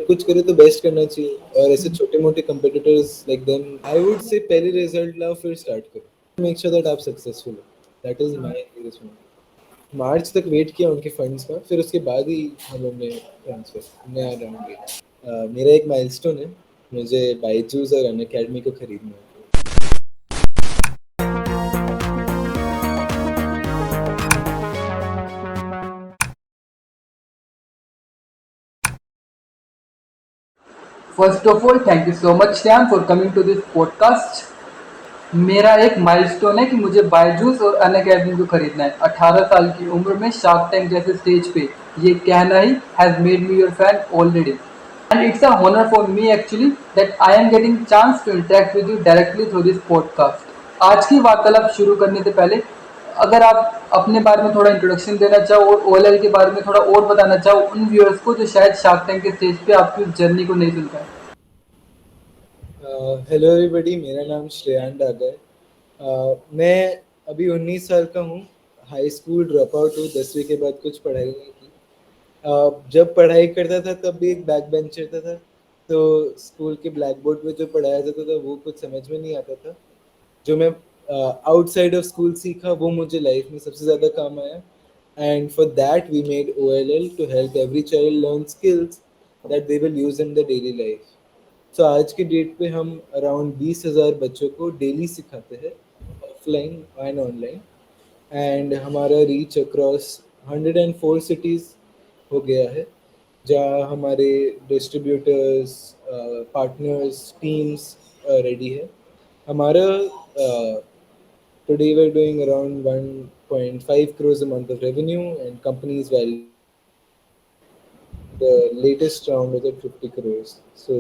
कुछ करे तो बेस्ट करना चाहिए, और ऐसे छोटे मोटे competitors like them I would say पहले रिजल्ट लाओ फिर स्टार्ट करो, मेक श्योर दैट आप सक्सेसफुल हो। That is my biggest motive. March तक वेट किया उनके फंड्स का, फिर उसके बाद ही हम लोग ने ट्रांसफर नया राउंड लिया। मेरा एक माइलस्टोन है, मुझे बायजूस और अनअकैडमी को खरीदना है। First of all thank you so much Shyam for coming to this podcast. मेरा एक माइलस्टोन है कि मुझे बायजूस और अनअकैडमी को खरीदना है। 18 साल की उम्र में शार्क टैंक जैसे स्टेज पे ये कहना ही has made me your fan already, and it's a honor for me actually that I am getting chance to interact with you directly through this podcast. आज की वार्तालाप शुरू करने से पहले अगर आप अपने बारे में थोड़ा इंट्रोडक्शन देना चाहो और ओएलएल के बारे में थोड़ा और बताना चाहो उन व्यूअर्स को जो शायद शार्क टैंक के स्टेज पे आपकी उस जर्नी को नहीं सुन पाए। हेलो एवरीबॉडी, मेरा नाम श्रेयान डागा है। मैं अभी 19 साल का हूँ। हाई स्कूल ड्रॉप आउट हूँ, 10वीं के बाद कुछ पढ़ाई नहीं की। जब पढ़ाई करता था तब भी एक बैक बेंचर था, तो स्कूल के ब्लैक बोर्ड पे जो पढ़ाया जाता था वो कुछ समझ में नहीं आता था। जो मैं आउटसाइड ऑफ स्कूल सीखा वो मुझे लाइफ में सबसे ज़्यादा काम आया। And for that we made OLL to help every child learn skills that they will use in the daily life. So आज के डेट पे हम अराउंड 20,000 बच्चों को डेली सिखाते हैं, ऑफलाइन एंड ऑनलाइन। एंड हमारा रीच अक्रॉस 104 सिटीज़ हो गया है, जहाँ हमारे डिस्ट्रीब्यूटर्स, पार्टनर्स, टीम्स रेडी है। हमारा today we are doing around 1.5 crores a month of revenue, and companies value the latest round was at 50 crores. So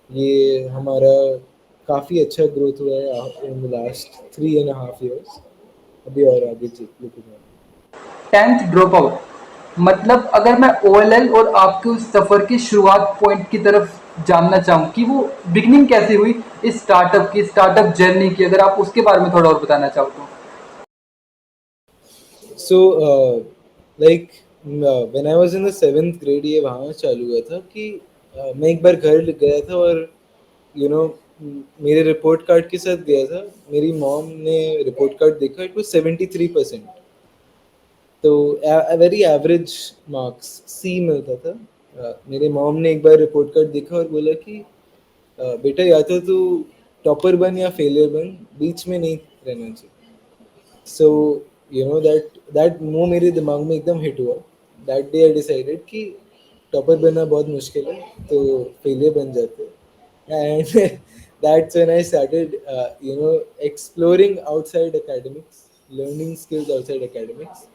ये हमारा काफ़ी अच्छा ग्रोथ हुआ है इन द लास्ट 3.5 years। अभी और आगे लुकिंग है। 10th ड्रॉप आउट मतलब अगर मैं ओएलएल और आपके उस सफर की शुरुआत पॉइंट की तरफ जानना चाहूँ कि वो बिगनिंग कैसे हुई इस स्टार्टअप की, स्टार्टअप जर्नी की, अगर आप उसके बारे में थोड़ा और बताना चाहो तो। So like when I was in the 7th grade ये वहाँ चालू हुआ था कि मैं एक बार घर गया था और यू नो मेरे रिपोर्ट कार्ड के साथ गया था। मेरी मॉम ने रिपोर्ट कार्ड देखा, इट वाज 73%। तो वेरी एवरेज मार्क्स, सी मिलता था। मेरे मॉम ने एक बार रिपोर्ट कार्ड देखा और बोला कि बेटा या तो तू टॉपर बन या फेलियर बन, बीच में नहीं रहना चाहिए। सो दैट वो मेरे दिमाग में एकदम हिट हुआ। दैट डे आई डिसाइडेड कि टॉपर बनना बहुत मुश्किल है, तो फेलियर बन जाते। And that's when I started exploring outside academics, learning skills outside academics,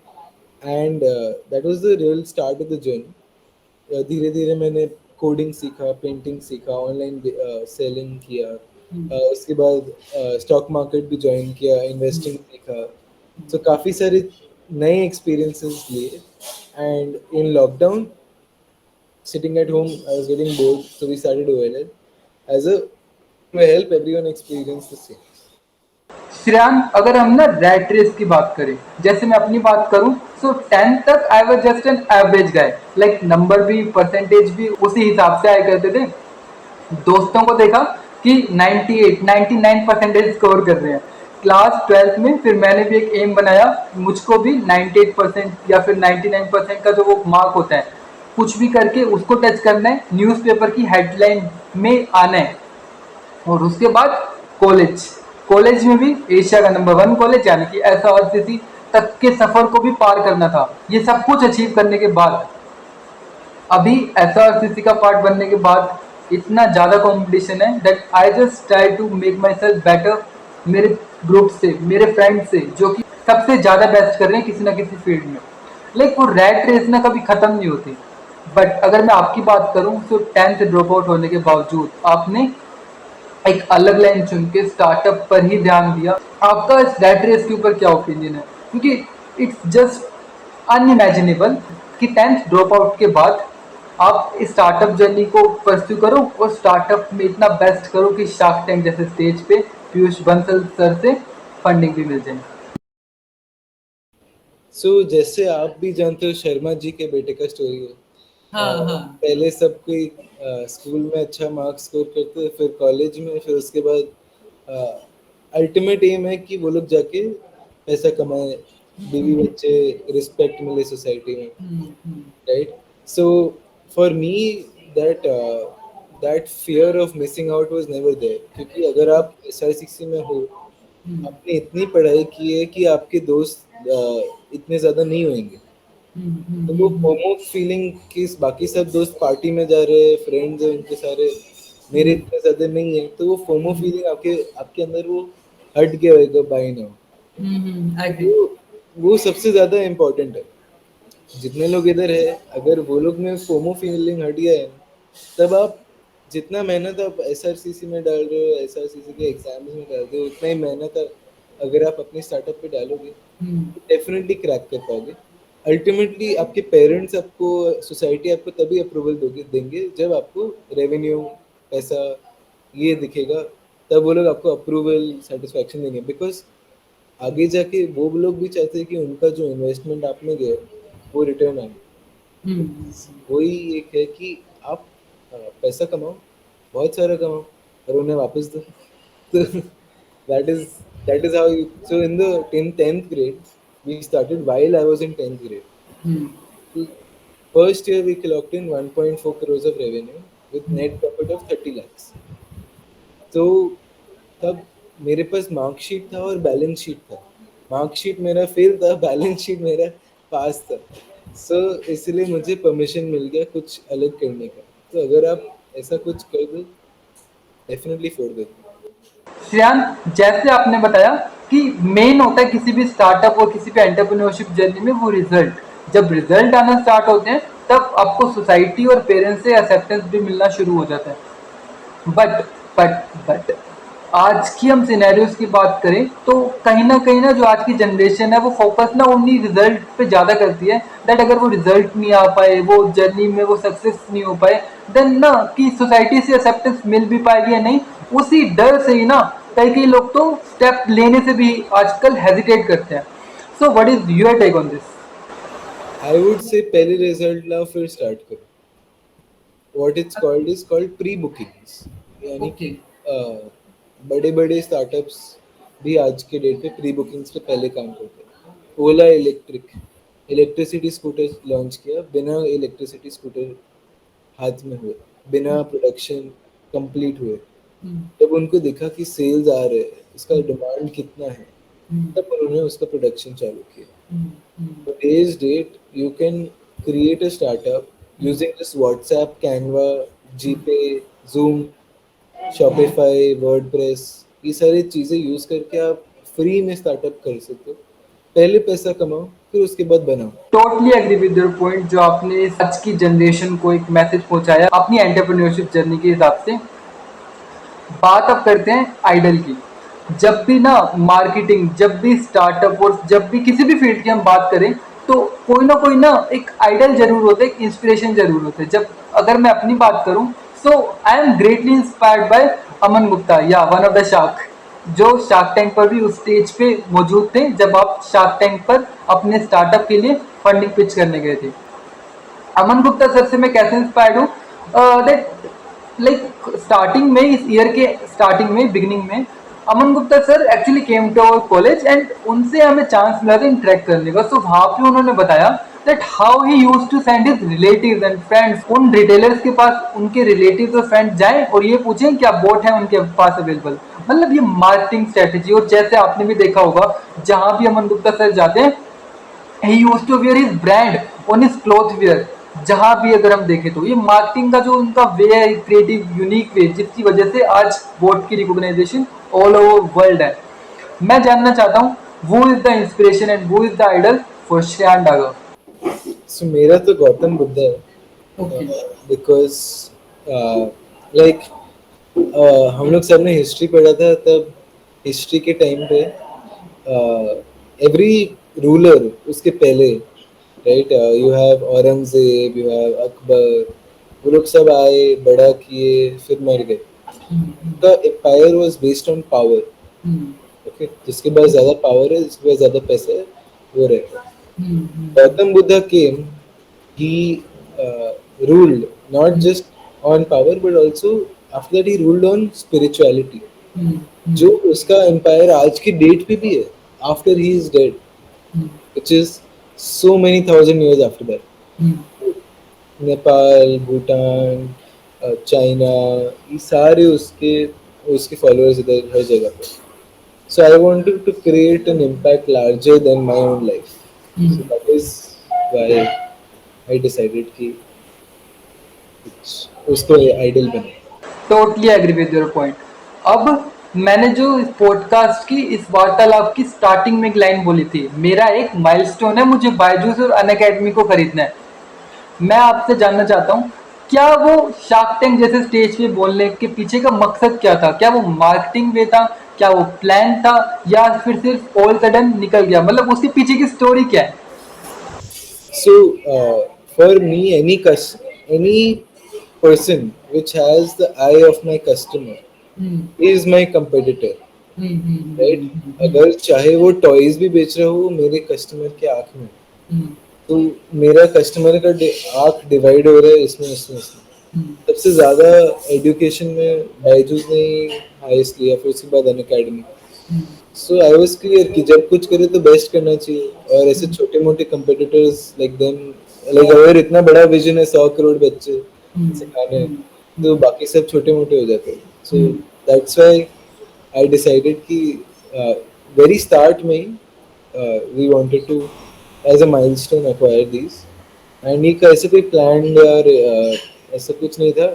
and that was the real start of the journey। धीरे धीरे मैंने कोडिंग सीखा, पेंटिंग सीखा, ऑनलाइन सेलिंग किया। उसके बाद स्टॉक मार्केट भी ज्वाइन किया, इन्वेस्टिंग सीखा। सो काफ़ी सारे नए एक्सपीरियंसेस लिए। And in lockdown, sitting at home, I was getting bored, so we started OLL as a to help everyone experience the same। श्रेयान अगर हम ना रैट रेस की बात करें, जैसे मैं अपनी बात करूं सो 10th तक I was just an average guy, like number भी परसेंटेज भी उसी हिसाब से आया करते थे। दोस्तों को देखा कि 98 99 परसेंटेज स्कोर कर रहे हैं क्लास 12th में। फिर मैंने भी एक एम बनाया, मुझको भी 98% या फिर 99% का जो वो मार्क होता है कुछ भी करके उसको टच करना है, न्यूज़पेपर की हेडलाइन में आना है। और उसके बाद कॉलेज, कॉलेज में भी एशिया का नंबर 1 कॉलेज यानी कि एसआरसीसी तक के सफर को भी पार करना था। ये सब कुछ अचीव करने के बाद अभी एसआरसीसी का पार्ट बनने के बाद इतना ज़्यादा कंपटीशन है that I just try to make myself better मेरे ग्रुप से, मेरे फ्रेंड से जो कि सबसे ज़्यादा बेस्ट कर रहे हैं किसी ना किसी फील्ड में। लाइक वो रैट रेस ना कभी ख़त्म नहीं होती। बट अगर मैं आपकी बात करूं तो 10th ड्रॉप आउट होने के बावजूद आपने एक अलग लाइन चुन के स्टार्टअप पर ही ध्यान दिया। आपका इस रैट रेस के ऊपर क्या ओपिनियन है? क्योंकि इट्स जस्ट अनइमेजिनेबल कि 10th ड्रॉप आउट के बाद आप इस स्टार्टअप जर्नी को परस्यू करो और स्टार्टअप में इतना बेस्ट करो कि शार्क टैंक जैसे स्टेज पे पीयूष बंसल सर से फंडिंग भी मिल जाए। सो जैसे आप भी जानते हो, शर्मा जी के बेटे का स्टोरी है। हाँ हाँ। पहले सब कोई स्कूल में अच्छा मार्क्स स्कोर करते, फिर कॉलेज में, फिर उसके बाद अल्टीमेट एम है कि वो लोग जाके पैसा कमाए, बीवी बच्चे, रिस्पेक्ट मिले सोसाइटी में, right? So for me that that fear of missing out was never there, क्योंकि अगर आप एसआरसीसी में हो, आपने इतनी पढ़ाई की है कि आपके दोस्त इतने ज्यादा नहीं होंगे, तो वो फोमो फीलिंग कि बाकी सब दोस्त पार्टी में जा रहे हैं, फ्रेंड्स हैं उनके सारे, मेरे इतने ज्यादा नहीं है, तो वो फोमो फीलिंग आपके आपके अंदर वो हट गया होगा बाय नाउ। I agree. वो सबसे ज्यादा इम्पोर्टेंट है। जितने लोग इधर है, अगर वो लोग में फोमो फीलिंग हट गया है ना, तब आप जितना मेहनत आप एसआरसीसी में डाल रहे हो, एसआरसीसी के एग्जाम्स में डाल रहे हो, उतना ही मेहनत अगर आप अपने स्टार्टअप पे डालोगे, डेफिनेटली क्रैक कर पाओगे। अल्टीमेटली आपके पेरेंट्स आपको, सोसाइटी आपको तभी अप्रूवल देंगे जब आपको रेवेन्यू, पैसा ये दिखेगा, तब वो लोग आपको अप्रूवल, सेटिस्फैक्शन देंगे। बिकॉज आगे जाके वो लोग भी चाहते हैं कि उनका जो इन्वेस्टमेंट आप में गया वो रिटर्न आए। वही एक है कि आप पैसा कमाओ, बहुत सारा कमाओ, और उन्हें वापस दो। तो that is that is how you, so in the 10th grade we started while I was in 10th grade. First year we clocked in 1.4 crores of revenue with net profit of 30 lakhs. तो तब मेरे पास marksheet था और balance sheet था। Marksheet मेरा fail था, balance sheet मेरा पास था। सो इसलिए मुझे परमिशन मिल गया कुछ अलग करने का। तो अगर आप ऐसा कुछ कर दो, डेफिनेटली फोड़ दो। श्रेयान, जैसे आपने बताया कि मेन होता है किसी भी स्टार्टअप और किसी भी एंटरप्रेन्योरशिप जर्नी में वो रिजल्ट। जब रिजल्ट आना स्टार्ट होते हैं तब आपको सोसाइटी और पेरेंट्स से एक्सेप्टेंस भी मिलना शुरू हो जाता है। बट बट आज की हम सिनेरियोज की बात करें तो कहीं ना जो आज की जनरेशन है वो फोकस ना उन्हीं रिजल्ट पे ज़्यादा करती है, दैट अगर वो रिजल्ट नहीं आ पाए, वो जर्नी में वो सक्सेस नहीं हो पाए, देन ना कि सोसाइटी से एक्सेप्टेंस मिल भी पाएगी या नहीं, उसी डर से ही ना कई लोग तो स्टेप लेने से भी आजकल हेजिटेट करते हैं। So what is your take on this? I would say पहले रिजल्ट लाओ फिर स्टार्ट करो। What it's called is called pre bookings, यानी कि बड़े बड़े स्टार्टअप्स भी आज के डेट पे प्री बुकिंग्स पे पहले काम करते हैं। ओला इलेक्ट्रिसिटी स्कूटर लॉन्च किया, बिना इलेक्ट्रिसिटी स्कूटर हाथ में हुए, बिना प्रोडक्शन कंप्लीट हुए। जब उनको देखा कि सेल्स आ रहे हैं, इसका डिमांड कितना है, तब उन्होंने उसका प्रोडक्शन चालू किया। Today's date, you can create a startup using this WhatsApp, Canva, GPay, Zoom, Shopify, WordPress, ये सारी चीजें यूज करके आप फ्री में स्टार्टअप कर सकते हो। पहले पैसा कमाओ, फिर उसके बाद बनाओ। Totally agree with your point, जो आपने आज की जनरेशन को एक मैसेज पहुंचाया अपनी एंटरप्रेन्योरशिप जर्नी के हिसाब से। बात अब करते हैं आइडल की। जब भी ना मार्केटिंग, जब भी स्टार्टअप और जब भी किसी भी फील्ड की हम बात करें तो कोई ना एक आइडल जरूर होता है, एक इंस्पिरेशन जरूर होता है। जब अगर मैं अपनी बात करूं, so I am greatly inspired by Aman Gupta, या वन ऑफ द शार्क, जो शार्क टैंक पर भी उस स्टेज पे मौजूद थे जब आप शार्क टैंक पर अपने स्टार्टअप के लिए फंडिंग पिच करने गए थे। अमन गुप्ता सर से मैं कैसे इंस्पायर्ड हूँ, दैट लाइक स्टार्टिंग में, इस ईयर के स्टार्टिंग में, बिगिनिंग में, Aman Gupta sir actually came to our college and उनसे हमें चांस मिला था इंटरेक्ट करने का। सो वहाँ पे उन्होंने बताया that how he used to send his relatives and friends, उन रिटेलर्स के पास उनके रिलेटिव्स और फ्रेंड्स जाएं और ये पूछें क्या बोट है उनके पास अवेलेबल। मतलब ये मार्केटिंग स्ट्रेटेजी। और जैसे आपने भी देखा होगा, जहां भी अमन गुप्ता सर जाते हैं, he used to wear his brand on his cloth wear। जहां भी अगर हम देखें तो ये मार्केटिंग का जो उनका वे है, क्रिएटिव यूनिक वे, जिसकी वजह से आज बोट की रिकॉग्नाइजेशन ऑल ओवर वर्ल्ड है। मैं जानना चाहता हूँ, वो इज द इंस्पिरेशन एंड वो is the idol for Shreyan Dagar? So मेरा तो गौतम बुद्ध है, बिकॉज लाइक हम लोग सबने हिस्ट्री पढ़ा था, तब हिस्ट्री के टाइम पे एवरी रूलर उसके पहले, right, you have Aurangzeb, you have Akbar, वो लोग सब आए, बड़ा किए, फिर मर गए। The empire was based on power. Okay, जिसके पास ज्यादा पावर है, जिसके पास ज्यादा पैसा है, वो रहेगा। गौतम बुद्धा केम, he ruled not just on power but also after that he ruled on spirituality. जो उसका एम्पायर आज की डेट पे भी है after he is dead, which is so many thousand years after that. Nepal, Bhutan, China, ये सारे उसके उसके फॉलोअर्स इधर हर जगह पे. So I wanted to create an impact larger than my own life. So that is why I decided कि उसको idol बने. Totally agree with your point. अब मैंने जो इस पॉडकास्ट की इस वार्तालाप की स्टार्टिंग में एक लाइन बोली थी, मेरा एक माइलस्टोन है, मुझे बायजूस और अनअकैडमी को खरीदना है. मैं आपसे जानना चाहता हूँ, क्या वो शार्क टैंक जैसे स्टेज पे बोलने के पीछे का मकसद क्या था? क्या वो मार्केटिंग वे था, क्या वो प्लान था, या फिर सिर्फ ऑल सडन निकल गया? मतलब उसके पीछे की स्टोरी क्या है? So for me, any person which has the eye of my customer is my competitor, right? अगर चाहे वो टॉयज भी बेच रहा हो मेरे कस्टमर के आंख में, तो मेरा कस्टमर का आंख डिवाइड हो रहा है इसमें इसमें इसमें. सबसे ज्यादा एजुकेशन में बायजूस ने हाईएस्ट लिया, फिर उसके बाद Unacademy. So I was clear कि जब कुछ करे तो बेस्ट करना चाहिए, और ऐसे छोटे मोटे कंपटीटर्स लाइक देम, लाइक अगर इतना बड़ा विजन है 100 करोड़ बच्चे सिखाने हैं, तो बाकी सब छोटे मोटे हो जाते हैं. So that's why I decided कि वेरी स्टार्ट में ही we wanted to as a milestone acquire these. And ये ऐसे कोई प्लान या ऐसा कुछ नहीं था.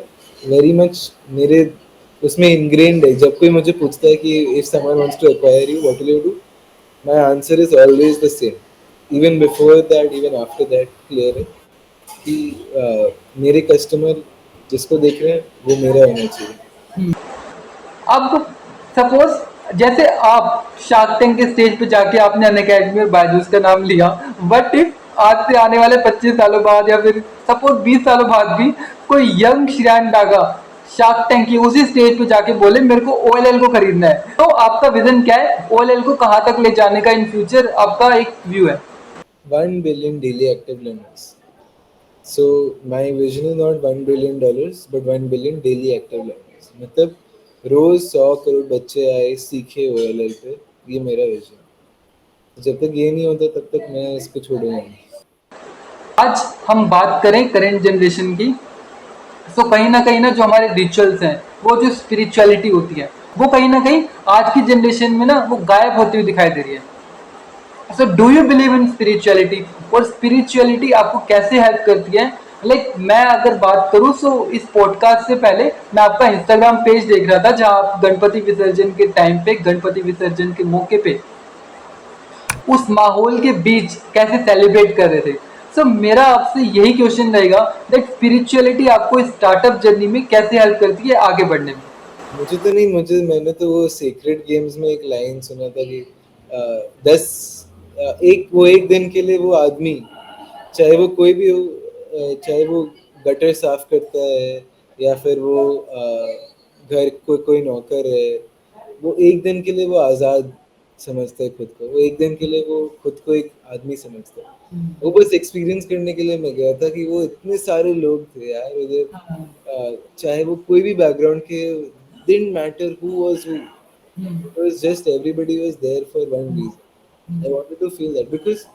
वेरी मच मेरे उसमें इनग्रेन्ड है. जब कोई मुझे पूछता है कि if someone wants to acquire you what will you do, my answer is always the same. Even before that, even after that, clear है कि मेरे कस्टमर जिसको देख रहे हैं वो मेरा होना चाहिए. अब सपोज जैसे आप शार्क टैंक के स्टेज पे जाके आपने अनअकैडमी और बायजूस का नाम लिया, बट इफ आज से आने वाले 25 सालों बाद या फिर सपोज 20 सालों बाद भी कोई यंग श्रेयान डागा शार्क टैंक की उसी स्टेज पे जाके बोले मेरे को OLL को खरीदना है, तो आपका विजन क्या है? OLL को कहाँ तक ले जाने का इन फ्यूचर आपका एक व्यू है? 1 billion daily active learners. So my vision is not $1 billion but 1 billion daily active learners. मतलब रोज 100 करोड़ बच्चे आए सीखे OLL पे, ये मेरा विजन. जब तक ये नहीं होता तब तक मैं इसको छोड़ूंगा नहीं. आज हम बात करें करेंट जनरेशन की, तो कहीं ना जो हमारे रिचुअल्स हैं, वो जो स्पिरिचुअलिटी होती है, वो कहीं ना कहीं आज की जनरेशन में ना वो गायब होती हुई दिखाई दे रही है. So do you believe in spirituality? और स्पिरिचुअलिटी आपको कैसे हेल्प करती है? लाइक मैं अगर बात करूं तो इस पॉडकास्ट से पहले मैं आपका इंस्टाग्राम पेज देख रहा था, जहां आप गणपति विसर्जन के टाइम पे, गणपति विसर्जन के मौके पे उस माहौल के बीच कैसे सेलिब्रेट कर रहे थे. सो मेरा आपसे यही क्वेश्चन रहेगा दैट स्पिरिचुअलिटी आपको स्टार्टअप जर्नी में कैसे हेल्प करती है आगे बढ़ने में? मुझे तो नहीं, मुझे मैंने तो वो सीक्रेट गेम्स में एक लाइन सुना था कि 10 एक दिन के लिए वो आदमी, चाहे वो कोई भी हो, चाहे वो गटर साफ करता है या फिर वो घर कोई नौकर है, वो एक दिन के लिए वो आज़ाद समझता है खुद को. वो एक दिन के लिए वो खुद को एक आदमी समझता है. वो बस एक्सपीरियंस करने के लिए मैं गया था कि वो इतने सारे लोग थे यार उधर, चाहे वो कोई भी बैकग्राउंड के, didn't matter who was who. It was just everybody was there for one reason. I wanted to feel that because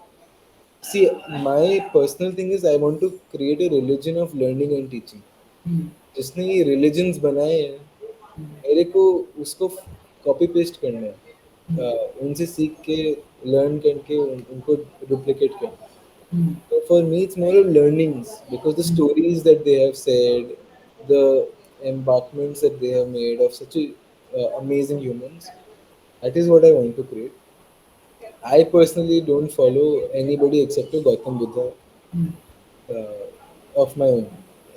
see, my personal thing is I want to create a religion of learning and teaching. जिसने ये religions बनाए हैं मेरे को उसको copy paste करना है, उनसे सीख के लर्न करके उनको डुप्लीकेट करना. So for me, it's more of learnings because the stories that they have said, the embarkments that they have made of such a, amazing humans, that is what I want to create. I personally don't follow anybody except for Gautam Buddha of my own.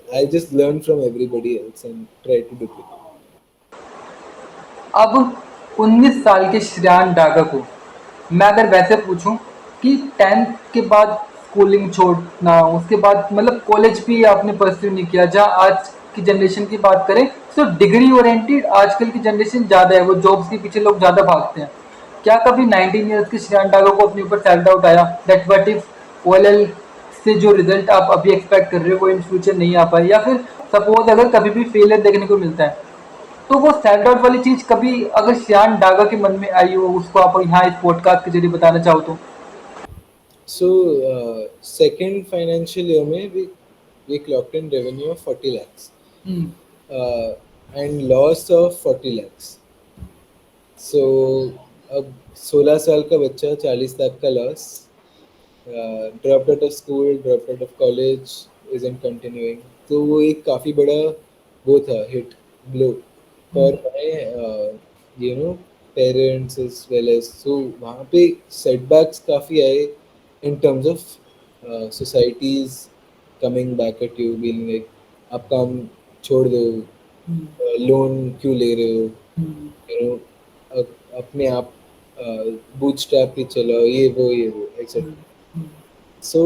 I just learn from everybody else and try to duplicate. अब 19 साल के श्रेयान डागा को मैं अगर वैसे पूछूं कि 10th के बाद स्कूलिंग छोड़ना, उसके बाद मतलब कॉलेज भी आपने परस्यू नहीं किया, जहाँ आज की जनरेशन की बात करें तो डिग्री ओरिएंटेड आजकल की जनरेशन ज़्यादा है, वो जॉब्स के पीछे लोग ज़्यादा भागते हैं. क्या कभी 19 ईयर्स के श्रेयान डागा को अपने ऊपर सेल्फ डाउट आया दैट व्हाट इफ OLL से जो रिजल्ट आप अभी एक्सपेक्ट कर रहे हो वो इन फ्यूचर नहीं आ पाए, या फिर सपोज अगर कभी भी फेलियर देखने को मिलता है, तो वो सेल्फ डाउट वाली चीज कभी अगर श्यान डागा के मन में आई हो, उसको आप यहाँ इस पॉडकास्ट के जरिए बताना चाहो तो। So, second financial year में we clocked in revenue of 40 lakhs uh, and loss of 40 lakhs. So, अब 16 साल का बच्चा 40 लाख का loss, drop out of school, drop out of college, isn't continuing, तो वो एक काफ़ी बड़ा वो था, hit blow for my you know parents as well as. So वहाँ पे सेटबैक्स काफ़ी आए in terms of societies coming back at you being like आप काम छोड़ दो, लोन क्यों ले रहे हो, यू नो अपने आप बूटस्ट्रैप ही चलाओ, ये वो एक्सेट्रा। सो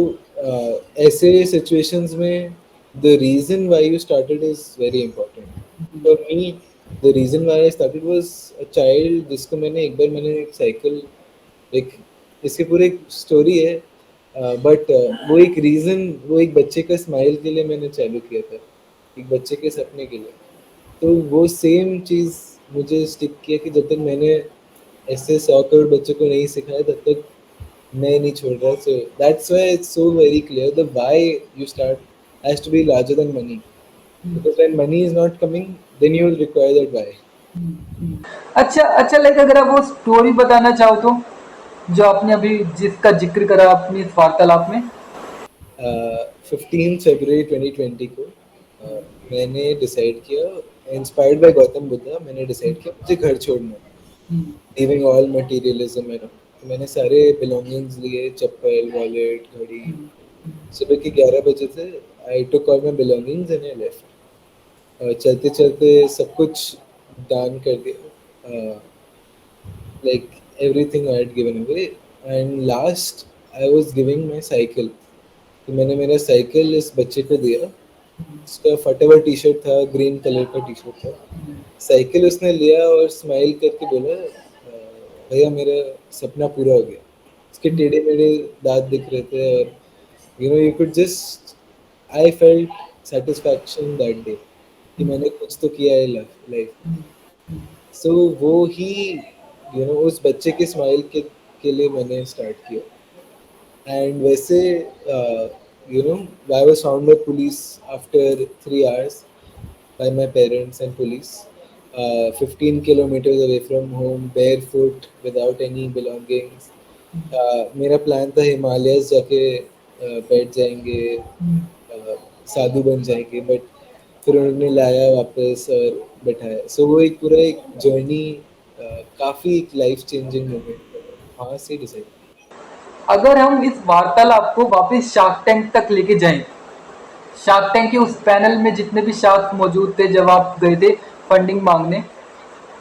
ऐसे situations में the reason why you started is very important. For me, the reason why I started was a child जिसको मैंने एक साइकिल, एक इसके पूरे एक स्टोरी है, बट वो एक रीज़न, वो एक बच्चे का स्माइल के लिए मैंने चालू किया था, एक बच्चे के सपने के लिए। तो वो सेम चीज़ मुझे स्टिक किया कि जब तक मैंने ऐसे 100 करोड़ बच्चों को नहीं सिखाया तब तक मैं नहीं छोड़ रहा। So that's why it's so very clear the why you start has to be larger than money, because when money is not coming then you will require that why. अच्छा अच्छा, लाइक अगर आप वो स्टोरी बताना चाहो तो, जो आपने अभी जिसका जिक्र करा अपनी इस वार्तालाप में। 15 फरवरी 2020 को मैंने डिसाइड किया, इंस्पायर्ड बाय गौतम बुद्धा, मैंने डिसाइड किया मुझे घर छोड़ना है, लीविंग ऑल मटेरियलिज्म है ना। तो मैंने सारे बिलोंगिंग्स लिए, चप्पल, वॉलेट, घड़ी। सुबह के 11 बजे थे, I took all my belongings and I left. चलते चलते सब कुछ दान कर दिया, like everything I had given away, and last I was giving my cycle। तो मैंने मेरा साइकिल इस बच्चे को दिया, उसका फटा हुआ टी शर्ट था, ग्रीन कलर का टी शर्ट था। साइकिल उसने लिया और स्माइल करके बोला, भैया मेरा सपना पूरा हो गया। उसके टेढ़े मेढ़े दांत दिख रहे थे और you could just, I felt satisfaction that day कि मैंने कुछ तो किया है लाइफ। सो वो ही उस बच्चे के स्माइल के लिए मैंने स्टार्ट किया। एंड वैसे I was found by police after 3 hours by my parents and police, 15 kilometers away from home, barefoot, without any belongings। मेरा प्लान था हिमालयस जाके बैठ जाएंगे, साधु बन जाएंगे, बट फिर उन्होंने लाया वापस और बैठाया। सो वो एक पूरा एक जर्नी, काफ़ी एक लाइफ चेंजिंग मोमेंट वहाँ से डिसाइड। अगर हम इस वार्तालाप को वापस शार्क टैंक तक लेके जाएं, शार्क टैंक के उस पैनल में जितने भी शार्क्स मौजूद थे जब आप गए थे फंडिंग मांगने,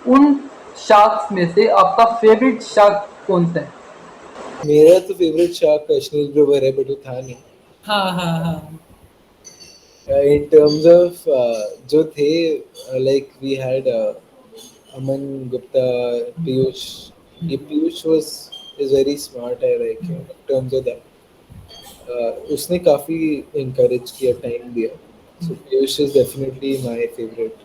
उन शार्क्स में से आपका फेवरेट शार्क कौन सा है? मेरा तो फेवरेट शार्क अश्नील ग्रोवर है, बट वो था नहीं। हाँ हाँ हाँ। In terms of जो थे, like we had Aman Gupta, Piyush। ये Piyush was is very smart, I like him in terms of that। उसने काफी encourage किया, time दिया। So Piyush is definitely my favorite।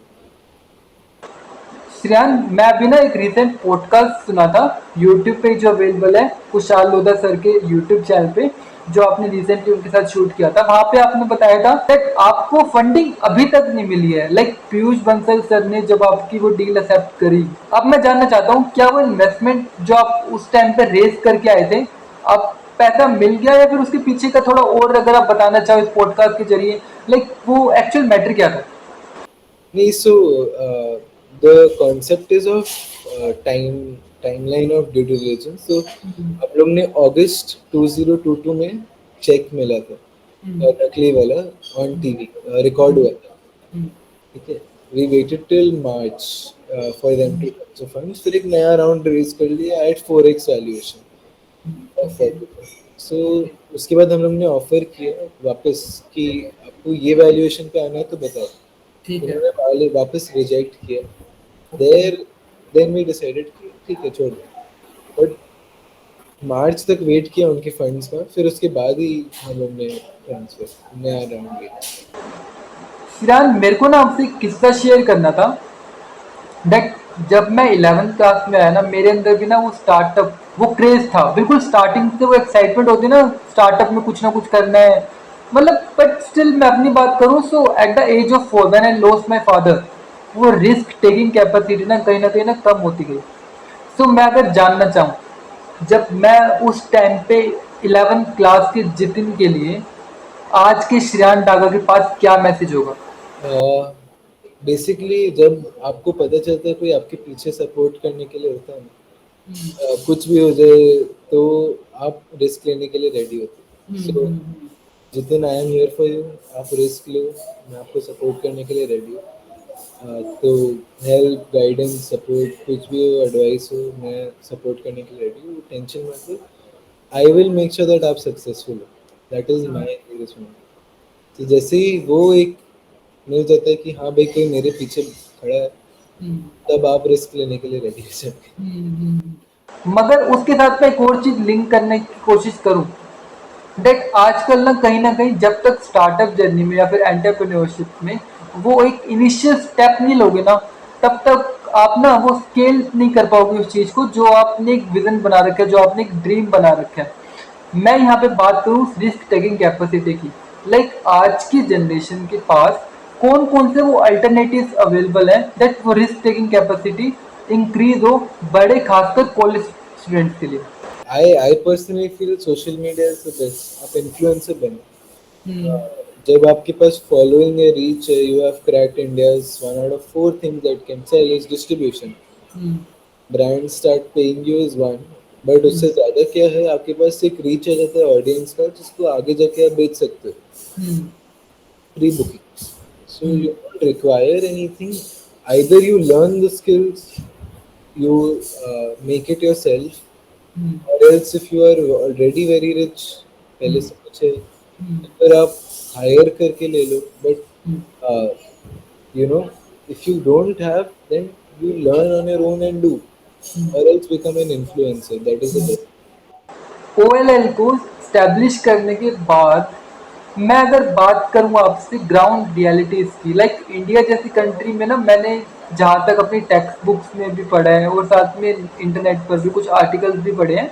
श्रेयान, मैं अभी ना एक रिसेंट पॉडकास्ट सुना था यूट्यूब पे जो अवेलेबल है, कुशाल लोधा सर के यूट्यूब चैनल पे, जो आपने रिसेंटली उनके साथ शूट किया था। वहां पे आपने बताया था दैट आपको फंडिंग अभी तक नहीं मिली है, लाइक पीयूष बंसल सर ने जब आपकी वो डील एक्सेप्ट करी। अब मैं जानना चाहता हूँ, क्या वो इन्वेस्टमेंट जो आप उस टाइम पे रेज करके आए थे, अब पैसा मिल गया, या फिर उसके पीछे का थोड़ा और अगर आप बताना चाहो इस पॉडकास्ट के जरिए, लाइक वो एक्चुअल मैटर क्या था? नहीं, so the concept is of timeline of due diligence। so हम लोग ने अगस्त 2022 में चेक मिला था, नकली वाला, ऑन टीवी रिकॉर्ड हुआ था, ठीक है। We waited till March for them to transfer funds, फिर एक नया राउंड रेज कर लिया एट 4x वैल्यूएशन। सो उसके बाद हम लोग ने ऑफर किया वापस कि आपको ये वैल्यूएशन पे आना है तो बताओ। ठीक है। उन्होंने वाले वापस रिजेक्ट किया। देयर देन वी डिसाइडेड कि ठीक है, छोड़ दो। बट मार्च तक वेट किया उनके फंड्स का, फिर उसके बाद ही हम लोग ने ट्रांसफर नया राउंड लिया। श्रीरान, मेरे को ना आपसे एक किस्सा शेयर करना था। देख, जब मैं 11th क्लास में आया ना, मेरे अंदर भी ना वो स्टार्टअप, वो क्रेज था। बिल्कुल स्टार्टिंग से वो एक्साइटमेंट होती है ना, स्टार्टअप में कुछ ना कुछ करना है। मतलब बट स्टिल मैं अपनी बात करूं, so at the age of 4 when I lost my father, वो रिस्क टेकिंग कैपेसिटी ना कहीं ना कम होती गई। सो मैं अगर जानना चाहूँ, जब मैं उस टाइम पे 11th क्लास के जितिन के लिए आज के श्रेयान डागा के पास क्या मैसेज होगा? बेसिकली जब आपको पता चलता है कोई आपके पीछे सपोर्ट करने के लिए होता है ना, कुछ भी हो जाए तो आप रिस्क लेने के लिए रेडी होते हो। So Jitin, I am here for you, आप रिस्क लो, मैं आपको सपोर्ट करने के लिए रेडी हूँ। तो हेल्प, गाइडेंस, सपोर्ट कुछ भी हो, एडवाइस हो, मैं सपोर्ट करने के लिए रेडी हूँ, टेंशन मत लो। I will make sure that आप सक्सेसफुल हो, that is my biggest motive. तो जैसे ही वो एक मिल जाता है कि हाँ भाई कोई मेरे पीछे खड़ा है, तब आप रिस्क लेने के लिए रेडी हो जाते मगर उसके साथ मैं एक और चीज लिंक करने की कोशिश करूं। देख, आजकल ना कहीं जब तक स्टार्टअप जर्नी में या फिर एंटरप्रेन्योरशिप में वो एक इनिशियल स्टेप नहीं लोगे ना, तब तक आप ना वो स्केल नहीं कर पाओगे उस चीज को जो आपने एक विजन बना रखा है, जो आपने एक ड्रीम बना रखा है। मैं यहाँ पे बात करूँ रिस्क टेकिंग कैपेसिटी की। लाइक आज की जनरेशन के पास कौन कौन से वो अल्टरनेटिव अवेलेबल है दैट वो रिस्क टेकिंग कैपेसिटी इंक्रीज हो, बड़े खासकर कॉलेज स्टूडेंट्स के लिए। I personally feel social media is the best. आप इन्फ्लुएंसर बनो। जब आपके पास फॉलोइंग है, रीच है, you have cracked India's one out of four things that can sell is distribution. Brand start paying you is one, but उससे ज्यादा क्या है, आपके पास एक रीच आ जाता है ऑडियंस का, जिसको आगे जाके आप बेच सकते हो। Pre booking, so you don't require anything. Either you learn the skills, you make it yourself, or else if you are already very rich, पहले से कुछ है, तो फिर आप हायर करके ले लो। But you know, if you don't have, then you learn on your own and do, or else become an influencer. That is the best. ओएलएल को स्टैब्लिश करने के बाद मैं अगर बात करूँ आपसे ग्राउंड रियलिटीज की, लाइक इंडिया जैसी कंट्री में ना, मैंने जहाँ तक अपनी टेक्स्ट बुक्स में भी पढ़ा है और साथ में इंटरनेट पर भी कुछ आर्टिकल्स भी पढ़े हैं,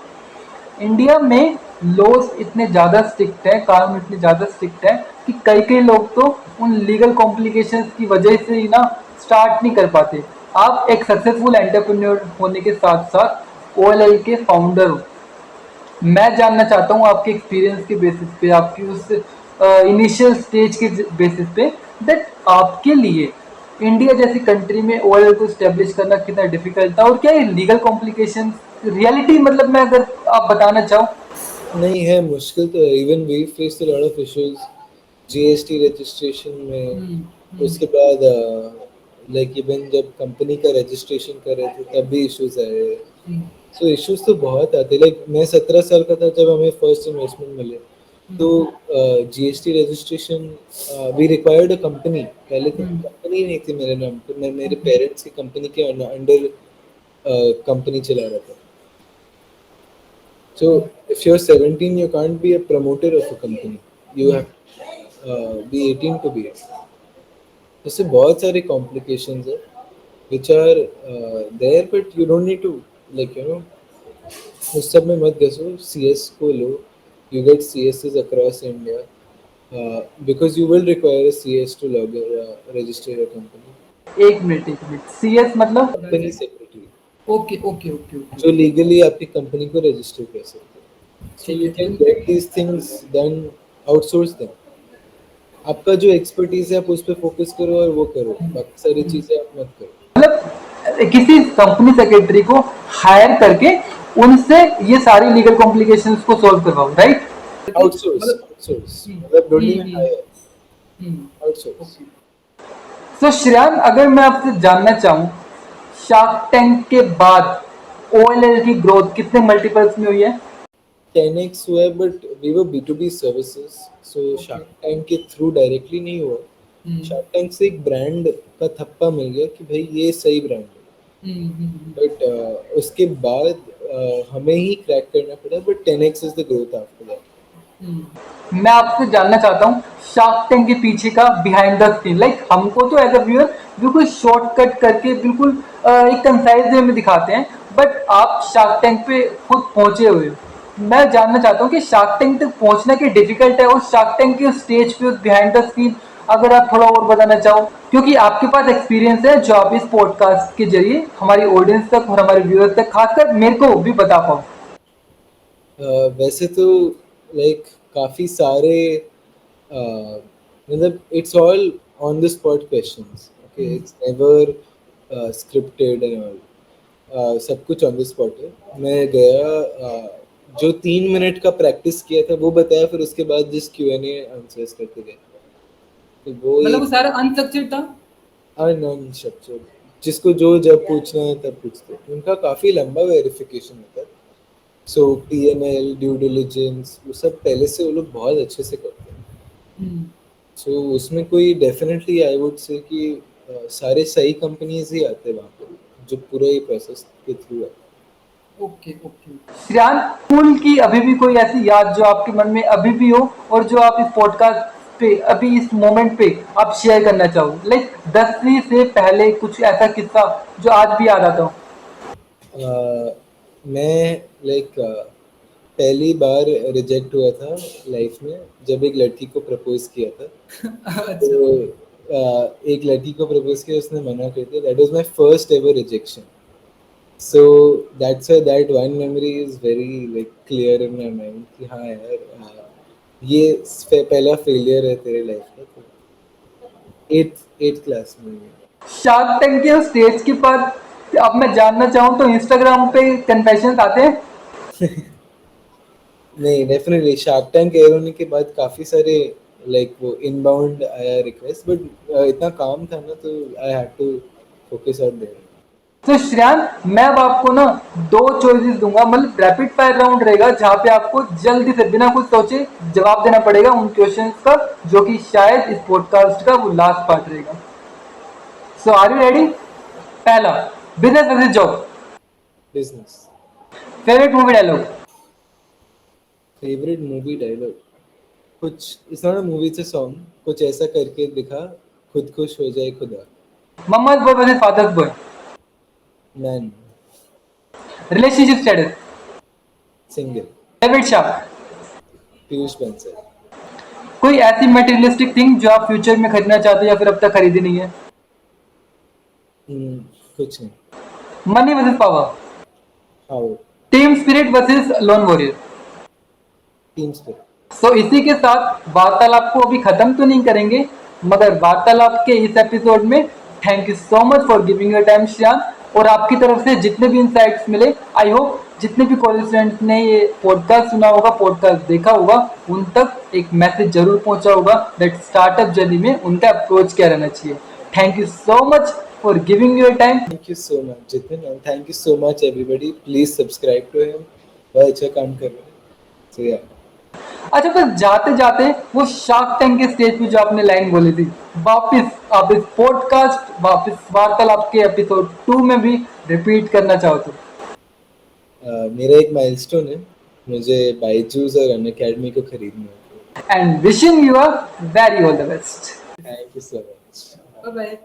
इंडिया में लॉज इतने ज़्यादा स्ट्रिक्ट हैं, कानून इतने ज़्यादा स्ट्रिक्ट हैं कि कई कई लोग तो उन लीगल कॉम्प्लिकेशंस की वजह से ही ना स्टार्ट नहीं कर पाते। आप एक सक्सेसफुल एंटरप्रेन्योर होने के साथ साथ ओएलएल के फाउंडर हो। मैं जानना चाहता हूँ आपके एक्सपीरियंस के बेसिस पे, आपकी उस इनिशियल स्टेज के बेसिस पे, दैट आपके लिए इंडिया जैसी कंट्री में ओएलएल को स्टेब्लिश करना कितना डिफिकल्ट था और क्या ये लीगल कॉम्प्लिकेशन रियलिटी, मतलब मैं अगर आप बताना चाहो। नहीं है, मुश्किल तो है। Even we face a lot of issues GST registration में। उसके बाद लाइक इवन जब कंपनी का रजिस्ट्रेशन कर रहे थे तब भी इश्यूज आए। सो इश्यूज तो बहुत आते। लाइक मैं 17 साल का था जब हमें फर्स्ट इन्वेस्टमेंट मिले, तो GST registration we required a company. पहले तो कंपनी नहीं थी मेरे नाम पे, मैं मेरे पेरेंट्स की कंपनी के अंडर कंपनी चला रहा था। So if you're 17, you can't be a promoter of a company. You have to be 18 to be it. इससे बहुत सारे complications है, which are there, but you don't need to, like, you know, उस सब में मत घसो। CS को लो, you get CSs across India, because you will require a CS to log register a company. एक मिनट, सीएस मतलब? Company secretary, okay okay okay okay. जो legally आपकी company को रजिस्टर कर सकते हैं। सो ठीक यू है कैन ठीक get these things done, outsource them. आपका जो एक्सपर्टीज है आप उस पर फोकस करो और वो करो, बाकी सारी चीजें आप मत करो। मतलब किसी कंपनी सेक्रेटरी को हायर करके उनसे ये सारी लीगल कॉम्प्लिकेशंस को सॉल्व करवाओ, राइट? आउटसोर्स, आउटसोर्स मतलब डोंट इवन हायर, आउटसोर्स। तो श्रेयान, अगर मैं आपसे जानना चाहूँ, शार्क टैंक के बाद ओएलएल की ग्रोथ कितने मल्टीपल्स में हुई है? 10x हुआ है, but we were B2B services, so Shark Tank के थ्रू डायरेक्टली नहीं हुआ। शार्क टैंक से एक ब्रांड का थप्पा मिल गया कि भाई ये सही ब्रांड है। बट उसके बाद हमें ही क्रैक करना पड़ा, but 10x is the growth after that. मैं आपसे जानना चाहता हूँ शार्क टैंक के पीछे का बिहाइंड द स्क्रीन। लाइक हमको तो एज अ व्यूअर बिल्कुल शॉर्टकट करके बिल्कुल एक कंसाइज वे में दिखाते हैं, बट आप शार्क टैंक पे खुद पहुंचे हुए हो। मैं जानना चाहता हूँ कि शार्क टैंक तक पहुंचना क्या डिफिकल्ट है, और शार्क टैंक के स्टेज पे बिहाइंड द स्क्रीन अगर आप थोड़ा और बताना चाहो, क्योंकि आपके पास एक्सपीरियंस है जो आप इस पॉडकास्ट के जरिए हमारी ऑडियंस तक और हमारे व्यूअर्स तक, खासकर मेरे को भी बता पाओ। वैसे तो लाइक काफ़ी सारे मतलब it's all on the spot questions. Okay, it's never scripted and all. सब कुछ ऑन द स्पॉट है. मैं गया, जो 3 मिनट का प्रैक्टिस किया था वो बताया, फिर उसके बाद जिस Q&A आंसर्स करते गए, तो वो मतलब वो एक सारा अनस्ट्रक्चर्ड था। अनस्ट्रक्चर्ड, जिसको जो जब पूछना है तब पूछते. उनका काफ़ी लंबा वेरिफिकेशन होता है. सो PNL, ड्यू डिलिजेंस, वो सब पहले से वो लोग बहुत अच्छे से करते हैं. सो उसमें कोई डेफिनेटली आई वुड से कि सारे सही कंपनीज ही आते हैं वहाँ पे, जो पूरा ये प्रोसेस के थ्रू है. Okay okay. श्रेयान, स्कूल की अभी भी कोई ऐसी याद जो आपके मन में अभी भी हो, और जो आप इस पॉडकास्ट पे अभी इस मोमेंट पे आप शेयर करना चाहो? लाइक 10वीं से पहले कुछ ऐसा किस्सा जो आज भी याद आता हो। मैं लाइक पहली बार रिजेक्ट हुआ था लाइफ में जब एक लड़की को प्रपोज किया था. तो एक लड़की को प्रपोज किया, उसने मना कर दिया. That was my first ever rejection. So that's why that one memory is very like clear in my mind कि हाँ यार, ये पहला फेलियर है तेरे लाइफ का. तो एट्थ क्लास में. शार्क टैंक के स्टेज के बाद अब मैं जानना चाहूँ तो इंस्टाग्राम पे कन्फेशंस आते हैं? नहीं, डेफिनेटली शार्क टैंक एयर होने के बाद काफ़ी सारे लाइक वो इनबाउंड आया रिक्वेस्ट, बट इतना काम था ना, तो I had to focus on there. तो श्रेयान, मैं अब आपको ना 2 चॉइसेस दूंगा, मतलब रैपिड फायर राउंड रहेगा जहां पे आपको जल्दी से बिना कुछ सोचे जवाब देना पड़ेगा उन क्वेश्चंस का, जो कि शायद इस पॉडकास्ट का वो लास्ट पार्ट रहेगा। So are you ready? पहला, business versus job. Business. Favourite movie dialogue. Favourite movie dialogue, कुछ it's not a movie, it's a song. कुछ ऐसा करके दिखा, खुद खुश हो जाए खुदा. Mamma's boy versus father's boy. Man. Relationship status. Single. Favourite shark. Piyush Bansal. कोई ऐसी मटेरियलिस्टिक थिंग जो आप फ्यूचर में खरीदना चाहते हो या फिर अब तक खरीदी नहीं है? कुछ नहीं. Money versus power. How. Team spirit versus loan warrior. Teams पे. सो इसी के साथ वार्तालाप को अभी खत्म तो नहीं करेंगे, मगर वार्तालाप के इस एपिसोड में thank you so much for giving your time Shyam. और आपकी तरफ से जितने भी इनसाइट्स मिले, आई होप जितने भी कॉलेज स्टूडेंट्स ने ये पॉडकास्ट सुना होगा, पॉडकास्ट देखा होगा, उन तक एक मैसेज जरूर पहुंचा होगा दैट स्टार्टअप जर्नी में उनका अप्रोच क्या रहना चाहिए। Thank you so much for giving your time. Thank you so much Jitin, and thank you so much everybody. Please subscribe to him. बहुत अच्छा काम कर रहे हैं. सो या. अच्छा, बस जाते जाते वो शार्क टैंक के स्टेज पे जो आपने लाइन बोली थी, वापस आप इस पॉडकास्ट, वापस वार्तालाप के एपिसोड 2 में भी रिपीट करना चाहो तो? मेरा एक माइलस्टोन है, मुझे बायजूस और अनअकैडमी को खरीदना है. And wishing you a very all the best. Thank you so much. Bye bye.